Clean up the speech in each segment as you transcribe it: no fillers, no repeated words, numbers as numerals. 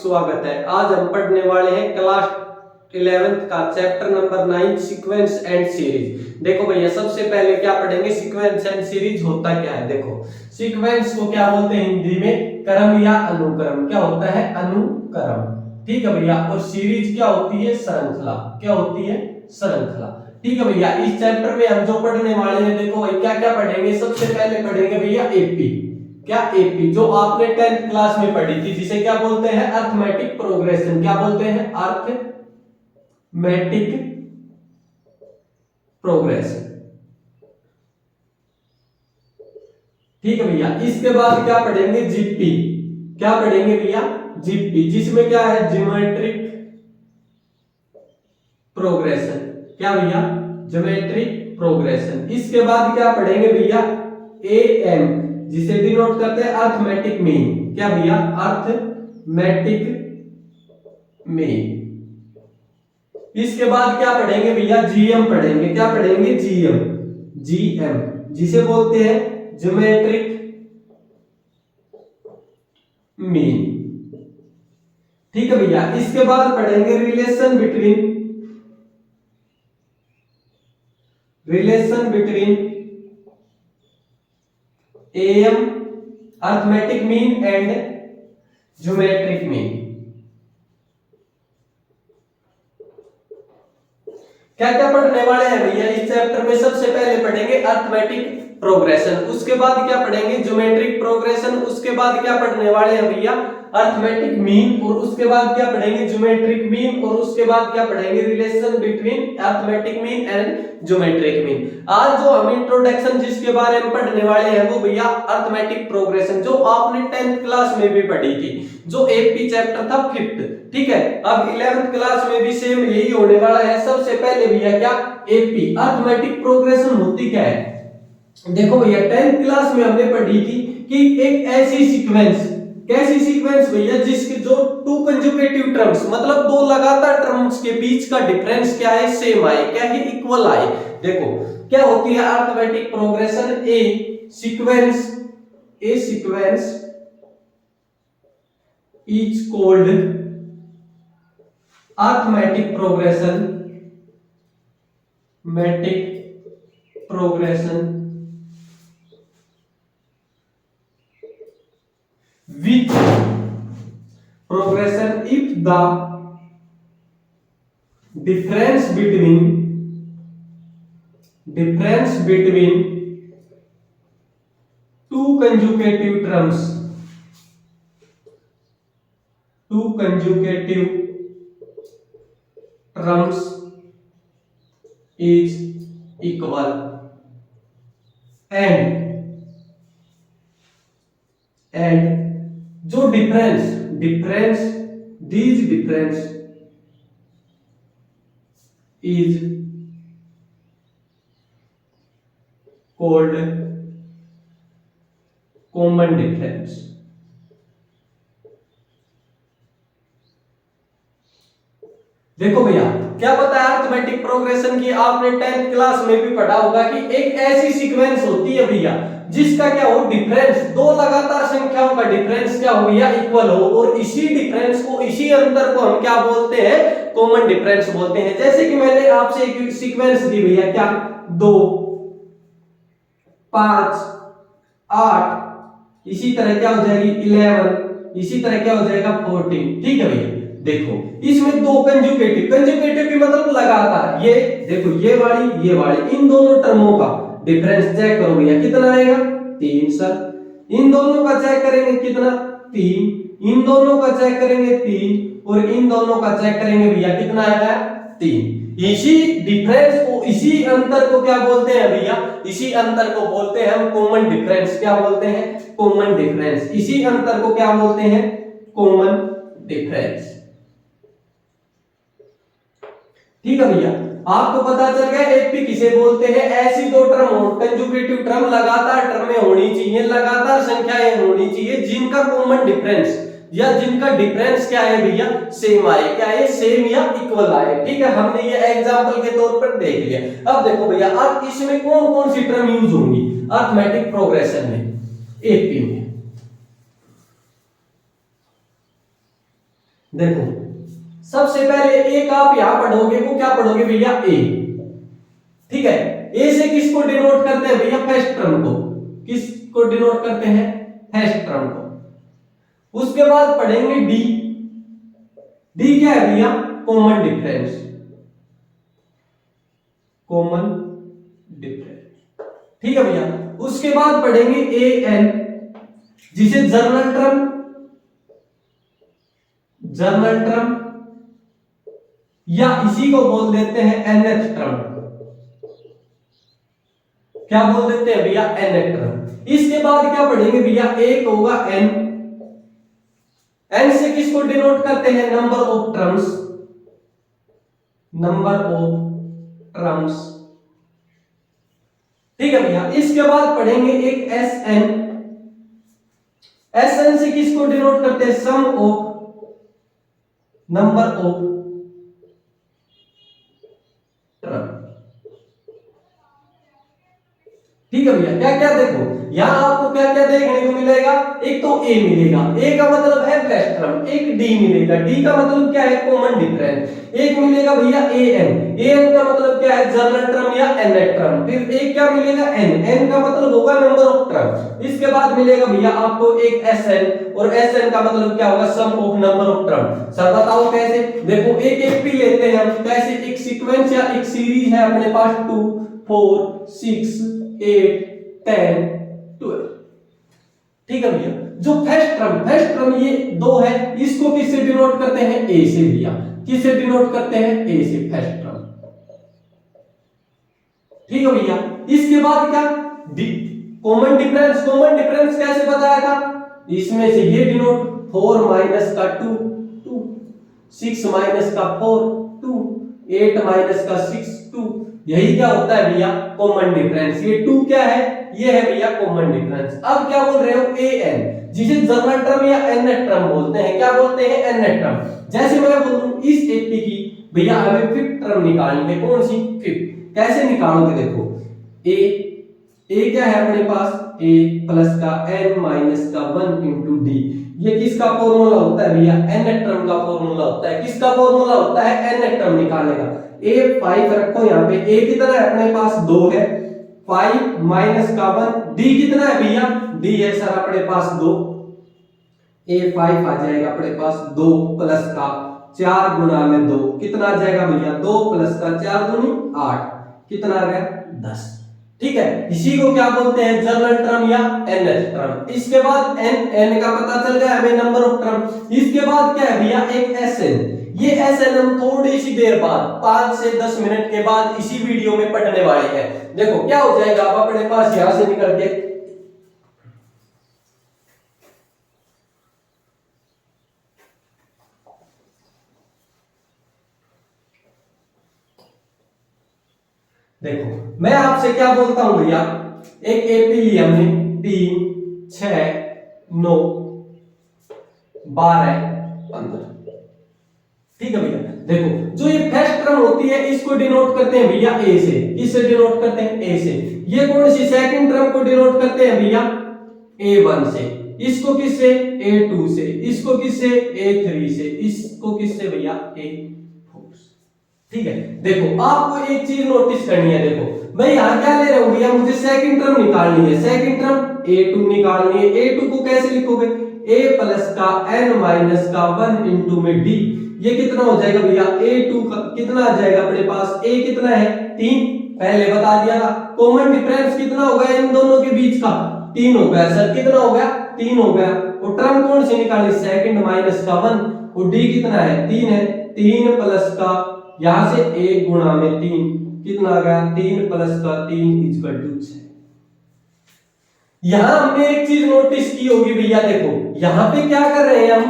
स्वागत है। आज हम पढ़ने वाले हैं क्लास 11th का chapter number 9 sequence and series. देखो भैया, सबसे पहले क्या पढ़ेंगे, सीक्वेंस एंड सीरीज होता क्या है। देखो, सीक्वेंस को क्या बोलते हैं हिंदी में, क्रम या अनुक्रम। क्या होता है, अनुक्रम। ठीक है भैया। और सीरीज क्या होती है, श्रृंखला। क्या होती है, श्रृंखला। ठीक है भैया। इस चैप्टर में हम जो पढ़ने वाले हैं, देखो भाई क्या क्या पढ़ेंगे। सबसे पहले पढ़ेंगे भैया एपी। क्या, एपी, जो आपने 10th क्लास में पढ़ी थी, जिसे क्या बोलते हैं, अरिथमेटिक प्रोग्रेशन। क्या बोलते हैं, अरिथमेटिक प्रोग्रेशन। ठीक है भैया। इसके बाद क्या पढ़ेंगे, जीपी। क्या पढ़ेंगे भैया, जीपी, जिसमें क्या है, ज्योमेट्रिक प्रोग्रेशन। क्या भैया, ज्योमेट्रिक प्रोग्रेशन। इसके बाद क्या पढ़ेंगे भैया, एएम, जिसे डिनोट करते हैं अरिथमेटिक मीन। क्या भैया, अरिथमेटिक मीन। इसके बाद क्या पढ़ेंगे भैया, जीएम पढ़ेंगे। क्या पढ़ेंगे, जीएम, जीएम, जिसे बोलते हैं ज्योमेट्रिक मीन। ठीक है भैया। इसके बाद पढ़ेंगे relation between am, arithmetic mean and geometric mean. क्या क्या पढ़ने वाले हैं भैया इस चैप्टर में। सबसे पहले पढ़ेंगे अरिथमेटिक प्रोग्रेशन, उसके बाद क्या पढ़ेंगे, ज्योमेट्रिक प्रोग्रेशन, उसके बाद क्या पढ़ने वाले हैं भैया, अरिथमेटिक मीन, और उसके बाद क्या पढ़ेंगे, ज्योमेट्रिक मीन, और उसके बाद क्या पढ़ेंगे, relation between arithmetic mean and geometric mean. आज जो हम इंट्रोडक्शन जिसके बारे में पढ़ने वाले हैं वो भैया अरिथमेटिक प्रोग्रेशन, जो आपने 10th क्लास में भी पढ़ी थी, जो एपी चैप्टर था 5th। ठीक है। अब 11th क्लास में भी सेम यही होने वाला है। सबसे पहले भैया क्या, एपी, अरिथमेटिक प्रोग्रेशन होती क्या है। देखो भैया, 10th क्लास में हमने पढ़ी थी कि एक ऐसी सीक्वेंस, कैसी सीक्वेंस भैया, जिसके जो टू कंजुगेटिव टर्म्स, मतलब दो लगातार टर्म्स के बीच का डिफरेंस क्या है, सेम आए, क्या है, इक्वल आए। देखो क्या होती है arithmetic progression, A sequence is called arithmetic progression, which progression if the difference between two consecutive terms is equal and जो difference is called common difference। देखो भैया, क्या पता है अरिथमेटिक प्रोग्रेशन की आपने 10th क्लास में भी पढ़ा होगा कि एक ऐसी सीक्वेंस होती है भैया जिसका क्या हो, डिफरेंस, दो लगातार संख्याओं का डिफरेंस क्या हो या इक्वल हो, और इसी डिफरेंस को, इसी अंतर को हम क्या बोलते हैं, कॉमन डिफरेंस बोलते हैं। जैसे कि मैंने आपसे एक सीक्वेंस दी भैया, क्या, 2, 5, 8, इसी तरह क्या हो जाएगी 11, इसी तरह क्या हो जाएगा 14। ठीक है भैया। देखो इसमें दो कंजुगेटिव की मतलब लगातार, ये देखो ये वाली इन दोनों टर्मों का डिफरेंस चेक करो भैया, कितना आएगा, 3 सर। इन दोनों का चेक करेंगे कितना, 3, इन दोनों का चेक करेंगे 3, और इन दोनों का चेक करेंगे भैया, कितना आएगा, 3। इसी डिफरेंस को, इसी अंतर को क्या बोलते हैं भैया, इसी अंतर को बोलते हैं हम कॉमन डिफरेंस। क्या बोलते हैं, कॉमन डिफरेंस। इसी अंतर को क्या बोलते हैं, कॉमन डिफरेंस। ठीक है भैया। आपको पता चल गया एपी किसे बोलते हैं, ऐसी दो टर्म हो, कंजुगेटिव टर्म लगातार टर्में होनी चाहिए, लगातार संख्याएं होनी चाहिए, जिनका कॉमन डिफरेंस या जिनका डिफरेंस क्या है भैया, सेम आए। क्या है, सेम या इक्वल आए। ठीक है। हमने ये एग्जांपल के तौर पर देख लिया। अब देखो भैया, अब इसमें कौन कौन सी टर्म यूज होंगी अरिथमेटिक प्रोग्रेशन में, एपी में। देखो सबसे पहले एक आप यहां पढ़ोगे, वो क्या पढ़ोगे भैया, ए। ठीक है, ए से किसको डिनोट करते हैं भैया, फर्स्ट टर्म को। किसको डिनोट करते हैं, फर्स्ट टर्म को। उसके बाद पढ़ेंगे डी। डी क्या है भैया, कॉमन डिफरेंस। कॉमन डिफरेंस, ठीक है भैया। उसके बाद पढ़ेंगे ए एन, जिसे जर्नल टर्म, जर्नल टर्म या इसी को बोल देते हैं एनएच टर्म। क्या बोल देते हैं भैया, एनएच टर्म। इसके बाद क्या पढ़ेंगे भैया, एक होगा एन। एन से किसको डिनोट करते हैं, number of terms, number of terms. ठीक है भैया। इसके बाद पढ़ेंगे एक एस एन। एस एन से किसको डिनोट करते हैं, सम ऑफ नंबर ऑफ टर्म। ठीक है भैया। क्या क्या देखो यहां आपको क्या क्या देखने को मिलेगा, एक तो ए मिलेगा, ए का मतलब है फर्स्ट टर्म। एक डी मिलेगा, डी का मतलब क्या है, कॉमन डिफरेंस। एक मिलेगा भैया ए एन, ए एन का मतलब क्या है, जर्नल टर्म या एनएच टर्म। फिर एक क्या मिलेगा, एन, एन का मतलब होगा नंबर ऑफ टर्म। इसके बाद मिलेगा भैया आपको एक एस एन, और एस एन का मतलब क्या होगा, sum of number of term. Sir बताओ कैसे, देखो एक एक पी लेते हैं हम। कैसे, एक सीक्वेंस या एक सीरीज है अपने पास, 2 4 6 8 10 12। ठीक है भैया। जो फर्स्ट टर्म ये दो है, इसको किससे डिनोट करते हैं, ए से भैया। किससे डिनोट करते हैं, ए से, फर्स्ट टर्म। ठीक है भैया। इसके बाद क्या, कॉमन डिफरेंस। कॉमन डिफरेंस कैसे बताया था, इसमें से ये डिनोट 4 माइनस का 2 2, 6 माइनस का 4 2, 8 माइनस का 6 2। यही क्या होता है भैया, कॉमन डिफरेंस। ये 2 क्या है, ये है भैया कॉमन डिफरेंस। अब क्या बोल रहे हो, ए एन, जिसे जर्नल टर्म या एनएच टर्म बोलते हैं। क्या बोलते हैं, एनएच टर्म। जैसे मैं बोलूं इस एपी की भैया हमें फिफ्थ टर्म निकालनी है, कौन सी, फिफ्थ। कैसे निकालोगे, देखो ए क्या है अपने पास, ए प्लस का एन माइनस का 1 इंटू डी। ये किसका फॉर्मूला होता है भैया, एनएच टर्म का फॉर्मूला होता है। किसका फॉर्मूला होता है, एनएच टर्म निकालने का। ए 5 रखो यहाँ पे, ए कितना है अपने पास 2 है, 5 माइनस का 1, डी कितना है भैया, डी है सर अपने पास 2, ए 5 आ जाएगा अपने पास 2 प्लस का 4 गुणा में 2, कितना आ जाएगा भैया, 2 प्लस का 4 दूनी 8, कितना आ गया 10। ठीक है, इसी को क्या बोलते हैं, जर्नल टर्म या एनएच टर्म। इसके बाद एन का पता चल गया हमें, नंबर ऑफ टर्म। इसके बाद क्या है भैया, एक एसएन। ये एसएन हम थोड़ी सी देर बाद, 5 से 10 मिनट के बाद इसी वीडियो में पढ़ने वाले हैं। देखो क्या हो जाएगा, अब अपने पास यहां से निकल के देखो मैं आपसे क्या बोलता हूं भैया, एक एपी लिया हमने 3 6 9 12 15। ठीक है भैया। देखो जो ये फर्स्ट टर्म होती है इसको डिनोट करते हैं भैया ए से। किससे डिनोट करते हैं, ए से। ये कौन सी, सेकंड टर्म को डिनोट करते हैं भैया A1 से। इसको किससे, A2 से। इसको किससे, A3 से। इसको किससे भैया, A4 से। ठीक है। देखो आपको एक चीज नोटिस करनी है, देखो मैं यहां क्या ले रहा हूं भैया, मुझे सेकंड टर्म निकालनी है। सेकंड टर्म A2 निकालनी है। A2 को कैसे लिखोगे, A प्लस का n माइनस का 1 इंटू में D। ये कितना हो जाएगा भैया, A2 का कितना आ जाएगा अपने पास, A कितना है 3, पहले बता दिया था। कॉमन डिफरेंस कितना हो गया इन दोनों के बीच का, 3 हो गया सर। कितना हो गया, 3 हो गया। और टर्म कौन सी निकाली, सेकंड माइनस का 1, और D कितना है 3 है। 3 प्लस का यहां से 1 गुणा में 3, कितना आ गया 3 प्लस का 3 इक्वल टू 6। यहां हमने एक चीज नोटिस की होगी भैया, देखो यहां पे क्या कर रहे हैं हम,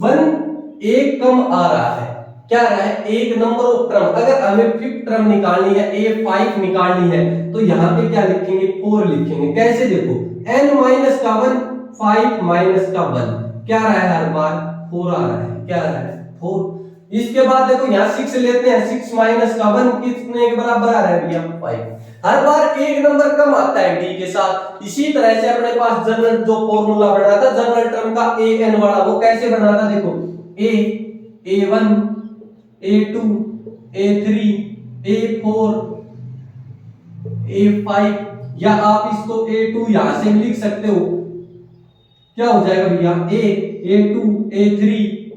1 एक कम आ रहा है। क्या रहा है, एक नंबर ऑफ टर्म। अगर हमें फिफ्थ टर्म निकालनी है, A5 निकालनी है, तो यहां पे क्या लिखेंगे, 4 लिखेंगे। कैसे, देखो n माइनस का 1, 5 माइनस का 1, क्या रहा है हर बार 4 आ रहा है। क्या रहा है 4। इसके बाद देखो यहाँ 6 लेते हैं, 6 माइनस का 1 कितने के बराबर आ रहा है भैया 5। हर बार एक नंबर कम आता है डी के साथ। इसी तरह से अपने पास जनरल जो फॉर्मूला बना था जनरल टर्म का an वाला, वो कैसे बना था, देखो a A1 A2 A3 A4 A5, या आप इसको A2 यहां से लिख सकते हो, क्या हो जाएगा भैया A2 A3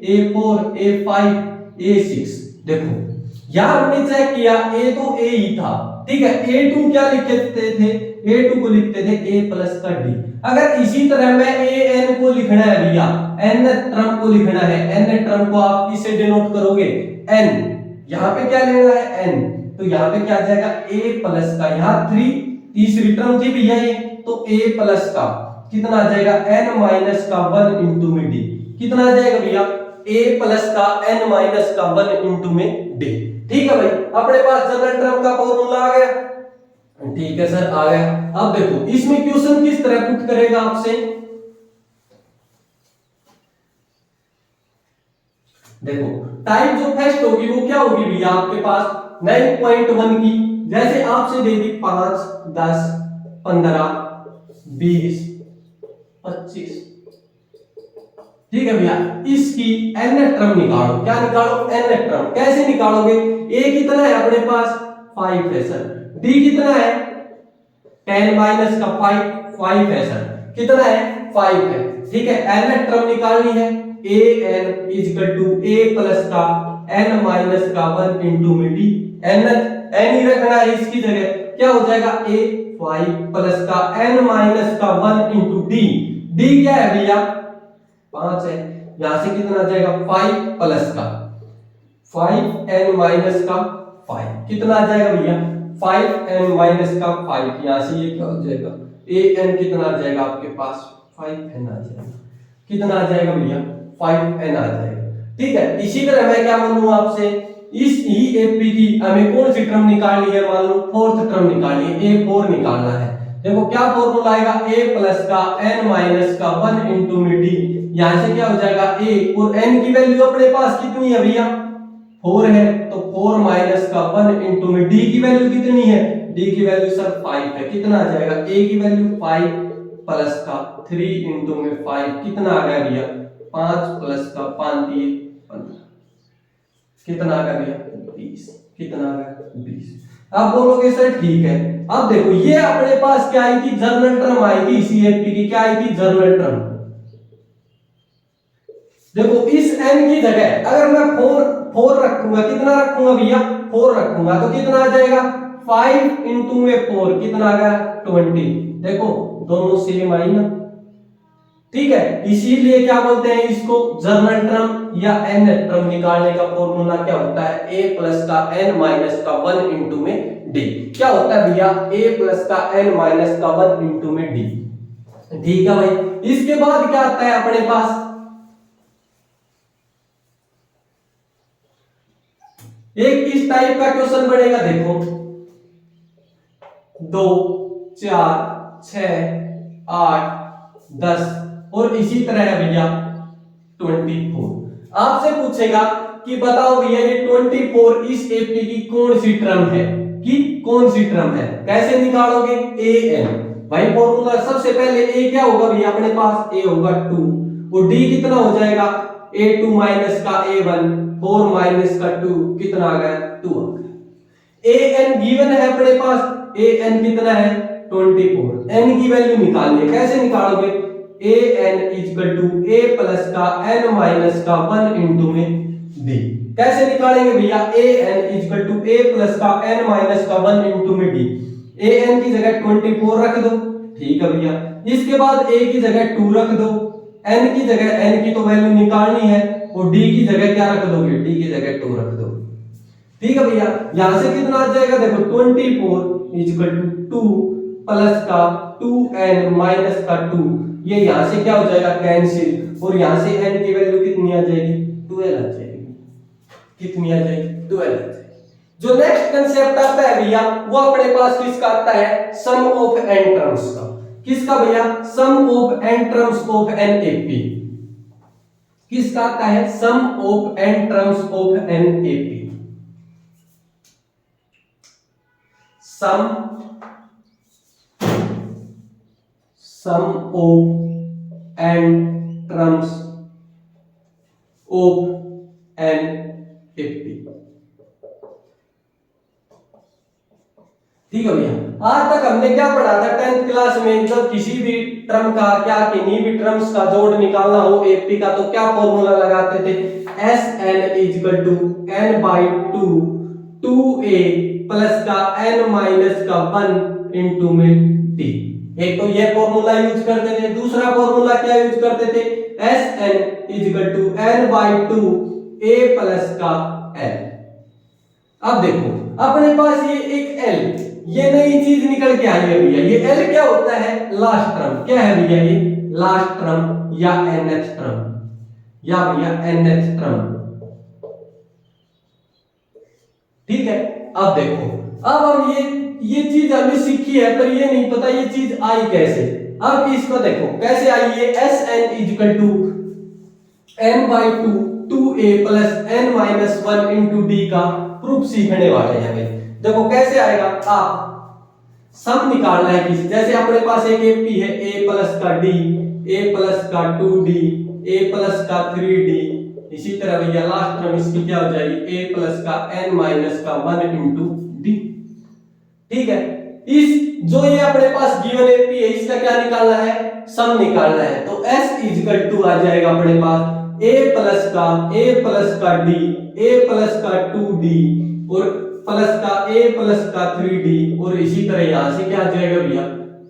A4 A5 A6। देखो यहां हमने चेक किया A तो A ही था, ठीक है। A2 क्या लिखते थे, A2 को लिखते थे A प्लस का D। अगर इसी तरह मैं AN को लिखना है भैया, n टर्म को लिखना है, n टर्म को आप किससे डिनोट करोगे, n। यहां पे क्या लेना है n, तो यहां पे क्या आ जाएगा A प्लस का, यहां 3 तीसरी टर्म थी भैया ये, तो A प्लस का कितना आ जाएगा n माइनस का 1 इंटू में d, कितना आ जाएगा भैया A प्लस का n माइनस का 1 इंटू में d। ठीक है भाई, अपने पास जनरल टर्म का फॉर्मूला आ गया। ठीक है सर, आ गया। अब देखो इसमें क्वेश्चन किस तरह पुट करेगा आपसे, देखो टाइप जो फर्स्ट होगी वो क्या होगी भैया आपके पास 9.1 की, जैसे आपसे दे दी 5 10 15 20 25, ठीक है भैया। इसकी n टर्म निकालो, क्या निकालो n टर्म। कैसे निकालोगे, a कितना है अपने पास 5 है सर, d कितना है 10 माइनस का 5 है सर, कितना है 5 है, ठीक है। n टर्म निकालनी है, an equal to a plus का n माइनस का 1 इंटू में d, n ही रखना है इसकी जगह, क्या हो जाएगा a 5 प्लस का n माइनस का 1 इंटू d क्या है भैया 5 है, यहां से कितना आ जाएगा 5 प्लस का 5n माइनस का 5, कितना आ जाएगा भैया 5n माइनस का 5, यहां से ये क्या हो जाएगा an कितना आ जाएगा आपके पास 5n आ जाएगा, कितना आ जाएगा भैया 5n आ जाएगा, ठीक है। इसी तरह मैं क्या बोलूं आपसे, इस EAP की हमें कौन सी टर्म निकालनी है, मान लो फोर्थ टर्म निकालनी है, A4 निकालना है। देखो क्या फॉर्मूला आएगा a प्लस का n माइनस का 1 इंटू में d, यहां से क्या हो जाएगा a, और n की वैल्यू अपने पास कितनी है भैया 4 है, तो 4 माइनस का 1 इंटू में d की वैल्यू कितनी है, d की वैल्यू सर 5 है, कितना आ जाएगा a की वैल्यू 5 प्लस का 3 इंटू में 5, कितना आ गया भैया 5 प्लस का 5 दिए 15, कितना आ गया भैया 20, कितना आ गया 20। आप बोलोगे सर ठीक है। अब देखो ये अपने पास क्या आई थी, जर्नल टर्म आई थी CFP की, क्या आई थी जर्नल टर्म। देखो इस n की जगह अगर मैं 4 रखूंगा, कितना रखूंगा भैया 4 रखूंगा, तो कितना आ जाएगा 5 इंटू में 4, कितना आ गया 20। देखो दोनों सेम आई ना, ठीक है। इसीलिए क्या बोलते हैं इसको जर्नल टर्म या n टर्म निकालने का फॉर्मूला क्या होता है a प्लस का n माइनस का 1 इंटू में d, क्या होता है भैया a प्लस का n माइनस का 1 इंटू में d, ठीक है भाई। इसके बाद क्या आता है अपने पास, एक इस टाइप का क्वेश्चन बनेगा, देखो 2 4 6 8 10 और इसी तरह है भैया 24। आपसे पूछेगा कि बताओ भैया ये 24 इस एपी की कौन सी टर्म है, कि कौन सी टर्म है, कैसे निकालोगे an। भाई फॉर्मूला सबसे पहले a क्या होगा भैया अपने पास, a होगा 2 और d कितना हो जाएगा a2 माइनस का a1, 4 माइनस का 2, कितना आ गया 2 आ गया। an गिवन है अपने पास, an कितना है 24, n की वैल्यू निकालनी है, कैसे निकालोगे an equal to a plus का n माइनस का 1 इंटू में d, कैसे निकालेंगे भैया an equal to a plus का n माइनस का 1 इंटू में d, an की जगह 24 रख दो, ठीक है भैया। इसके बाद a की जगह 2 रख दो, n की जगह n की तो वैल्यू निकालनी है, और d की जगह क्या रख दोगे, d की जगह 2 रख दो, ठीक है भैया। यहां से कितना आ जाएगा, देखो 24 इक्वल टू 2 प्लस का 2n माइनस का 2, ये यहां से क्या हो जाएगा कैंसिल, और यहां से n की वैल्यू कितनी आ जाएगी 12 आ जाएगी, कितनी आ जाएगी 12 आ जाएगी। जो नेक्स्ट कांसेप्ट आता है भैया वो अपने पास किसका आता है, सम ऑफ n टर्म्स का, किसका भैया sum of n terms of N AP, किसका आता है sum of n terms of N AP, sum of n terms of N AP. ठीक है भैया, आज तक हमने क्या पढ़ा था 10th क्लास में, जब किसी भी टर्म का क्या किन्हीं भी टर्म्स का जोड़ निकालना हो एपी का, तो क्या फॉर्मूला लगाते थे, S N equal to N by two, two A plus का एन माइनस का 1 इंटू में डी। एक तो ये फॉर्मूला यूज करते थे, दूसरा फॉर्मूला क्या यूज करते थे, S N equal to N by two A plus का एन। अब देखो अपने पास ये एक एल, ये नई चीज निकल के आई है भैया, ये एल क्या होता है, लास्ट टर्म। क्या है भैया ये, लास्ट टर्म या एनएच टर्म, या भैया एनएच टर्म। ठीक है, अब देखो, अब हम ये चीज अभी सीखी है, पर ये नहीं पता ये चीज आई कैसे। अब इसको देखो कैसे आई है, S N equal to N by two, two A plus N minus 1 into D का प्रूफ सीखने वाले हैं भाई। देखो कैसे आएगा, आप सम निकालना है किसी, जैसे अपने पास एक एपी है, ए प्लस का डी, ए प्लस का 2d, ए प्लस का 3d, इसी तरह भैया लास्ट टर्म इसकी क्या हो जाएगी, ए प्लस का एन माइनस का 1 इंटू डी। ठीक है, इस जो ये अपने पास गिवन एपी है, इसका क्या निकालना है, सम निकालना है। तो s इक्वल टू आ जाएगा अपने पास a प्लस का d, a प्लस का 2d और प्लस का a प्लस का 3d, और इसी तरह यहां से क्या आ जाएगा भैया,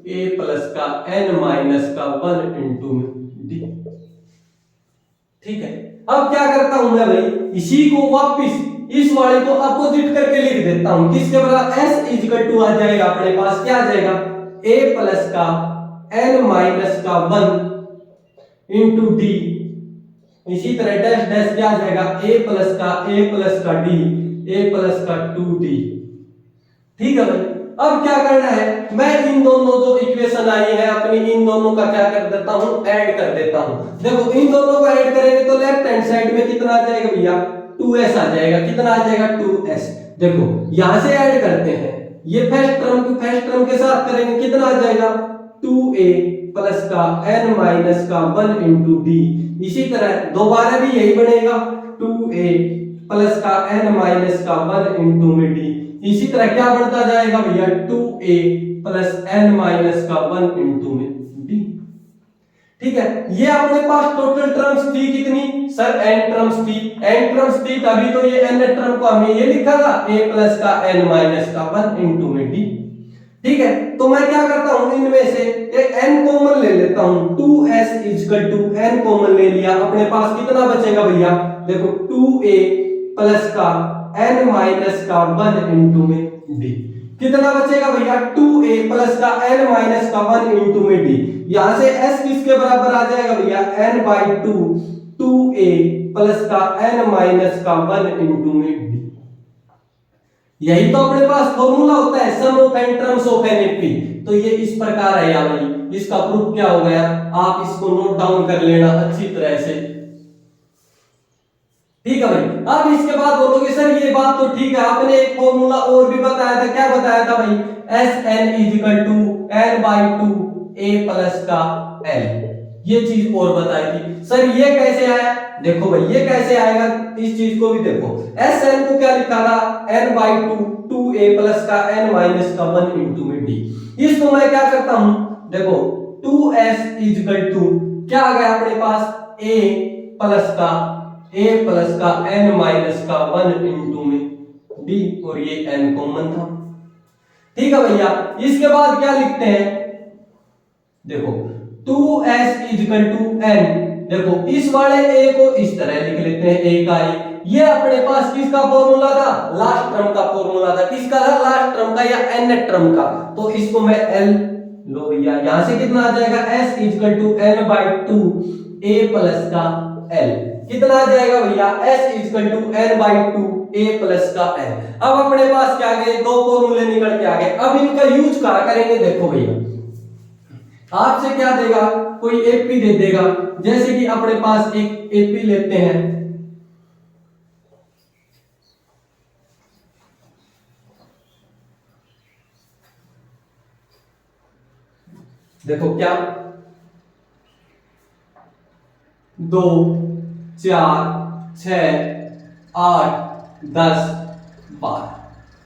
a प्लस का n माइनस का 1 इंटू d। ठीक है, अब क्या करता हूं मैं भाई, इसी को वापस इस वाले को अपोजिट करके लिख देता हूं, किसके बराबर, s इक्वल टू आ जाएगा अपने पास क्या आ जाएगा, a प्लस का n माइनस का 1 इंटू d, इसी तरह डैश डैश क्या आ जाएगा, a प्लस का d, a प्लस का 2d। ठीक है भाई, अब क्या करना है, मैं इन दोनों जो इक्वेशन आई है अपनी, इन दोनों का क्या कर देता हूं, ऐड कर देता हूं। देखो इन दोनों को ऐड करेंगे तो लेफ्ट हैंड साइड में कितना आ जाएगा भैया, 2s आ जाएगा। कितना आ जाएगा, 2s। देखो यहां से ऐड करते हैं, ये फर्स्ट टर्म के साथ करेंगे, कितना आ जाएगा, 2a प्लस का n माइनस का 1 इंटू डी। इसी तरह दोबारा भी यही बनेगा, 2a प्लस का n माइनस का 1 इंटू में डी। इसी तरह क्या बढ़ता जाएगा भैया, 2a प्लस n माइनस का 1 इंटू में डी। ठीक है, ये अपने पास टोटल टर्म्स थी कितनी सर, n टर्म्स थी, तभी तो ये n टर्म को हमें ये लिखा था, a प्लस का n माइनस का 1 इंटू में डी। ठीक है, तो मैं क्या करता हूं, इनमें से एक n कॉमन ले लेता हूं, 2s equal to n common ले लिया, अपने पास कितना बचेगा भैया, देखो 2a प्लस का n माइनस का 1 इंटू में d। कितना बचेगा भैया, 2a प्लस का n माइनस का 1 इंटू में d। यहां से s किसके बराबर आ जाएगा भैया, n बाई 2, 2a प्लस का n माइनस का 1 इंटू में d। यही तो अपने पास फॉर्मूला होता है, sum of n terms of n AP. तो ये इस प्रकार है यार भाई, इसका प्रूफ क्या हो गया, आप इसको नोट डाउन कर लेना अच्छी तरह से। ठीक है भाई, अब इसके बाद बोलोगे सर ये बात तो ठीक है, आपने एक फॉर्मूला और भी बताया था, क्या बताया था भाई, S N equal to N by two A plus का एल, ये चीज और बताई थी। सर ये कैसे आया, देखो भाई ये कैसे आएगा, इस चीज को भी देखो, एस एन को क्या लिखा था, N by two, two A plus का एन माइनस का 1 इंटू में डी। इसको मैं क्या करता हूं, देखो 2s इक्वल टू क्या आ गया अपने पास, a प्लस का n माइनस का 1 इंटू में d, और ये n कॉमन था। ठीक है भैया, इसके बाद क्या लिखते हैं, देखो 2s इक्वल टू n, देखो इस वाले a को इस तरह लिख लेते हैं, a का ये अपने पास किसका फॉर्मूला था, लास्ट टर्म का फॉर्मूला था, किसका था, लास्ट टर्म का या n टर्म का। तो इसको मैं l लो भैया, यहां से कितना आ जाएगा, s equal to n by 2 a plus का l। कितना आ जाएगा भैया, s equal to n by 2 a plus का l। अब अपने पास क्या आ गए, दो फॉर्मूले निकल के आ गए। अब इनका यूज कहां करेंगे, देखो भैया आपसे क्या देगा, कोई एपी दे देगा, जैसे कि अपने पास एक एपी लेते हैं, देखो क्या 2 4 6 8 10 12।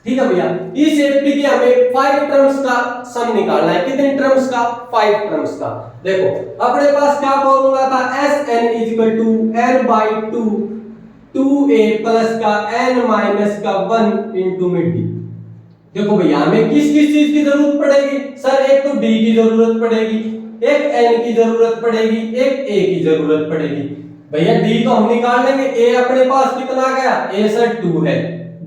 ठीक है भैया, इस एफडी की हमें 5 टर्म्स का सम निकालना है। कितने टर्म्स का? 5 टर्म्स का। देखो अपने पास क्या फॉर्मूला था, Sn equal to n by 2 2a plus का n माइनस का 1 इंटू में d। देखो भैया हमें किस किस चीज की जरूरत पड़ेगी? सर एक तो d की जरूरत पड़ेगी, एक n की जरूरत पड़ेगी, एक a की जरूरत पड़ेगी। भैया d तो हम निकाल लेंगे, a अपने पास कितना गया? a सर 2 है।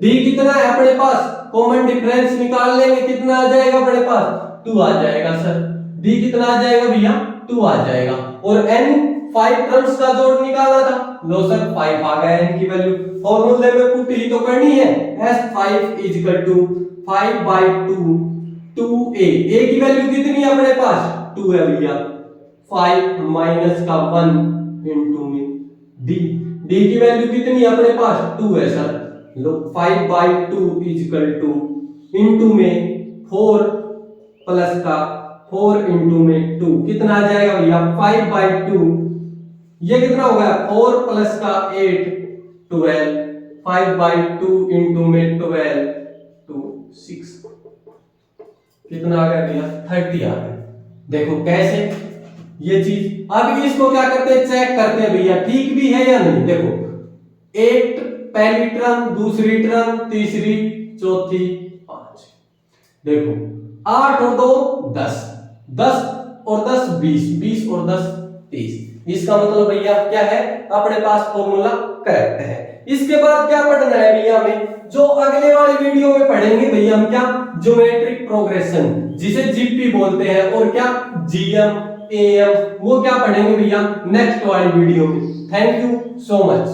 d कितना है अपने पास? कॉमन डिफरेंस निकाल लेंगे, कितना आ जाएगा अपने पास? 2 आ जाएगा सर। d कितना आ जाएगा भैया? 2 आ जाएगा। और n 5 टर्म्स का जोड़ निकालना था, लो सर 5 आ गया n की वैल्यू। फॉर्मूले में पुट ही तो करनी है। S5 equal to 5 by 2 2a। a की वैल्यू कितनी है अपने पास? 2 है भैया। 5 माइनस का 1 इंटू में d। d की वैल्यू कितनी है अपने पास? 2 है sir. Low 5 by 2 equal two into में 4 प्लस का 4 इंटू में 2 कितना आ जाएगा भैया? 5 बाई 2, ये कितना हो गया? 4 प्लस का 8 12। 5 बाई 2 इंटू में 12 2 6 कितना आ गया भैया? 30 आ गया। देखो कैसे ये चीज। अब इसको क्या करते हैं? चेक करते हैं भैया ठीक भी है या नहीं। देखो 8 पहली टर्म, दूसरी टर्म, तीसरी, चौथी, 5। देखो 8 और 2 10, 10 और 10 20, 20 और 10 30। इसका मतलब भैया क्या है? अपने पास फॉर्मूला करेक्ट है। इसके बाद क्या पढ़ना है भैया हमें? जो अगले वाली वीडियो में पढ़ेंगे भैया हम क्या? ज्योमेट्रिक प्रोग्रेशन, जिसे जीपी बोलते हैं, और क्या जीएम एएम, वो क्या पढ़ेंगे भैया नेक्स्ट वाली वीडियो में। Thank you so much.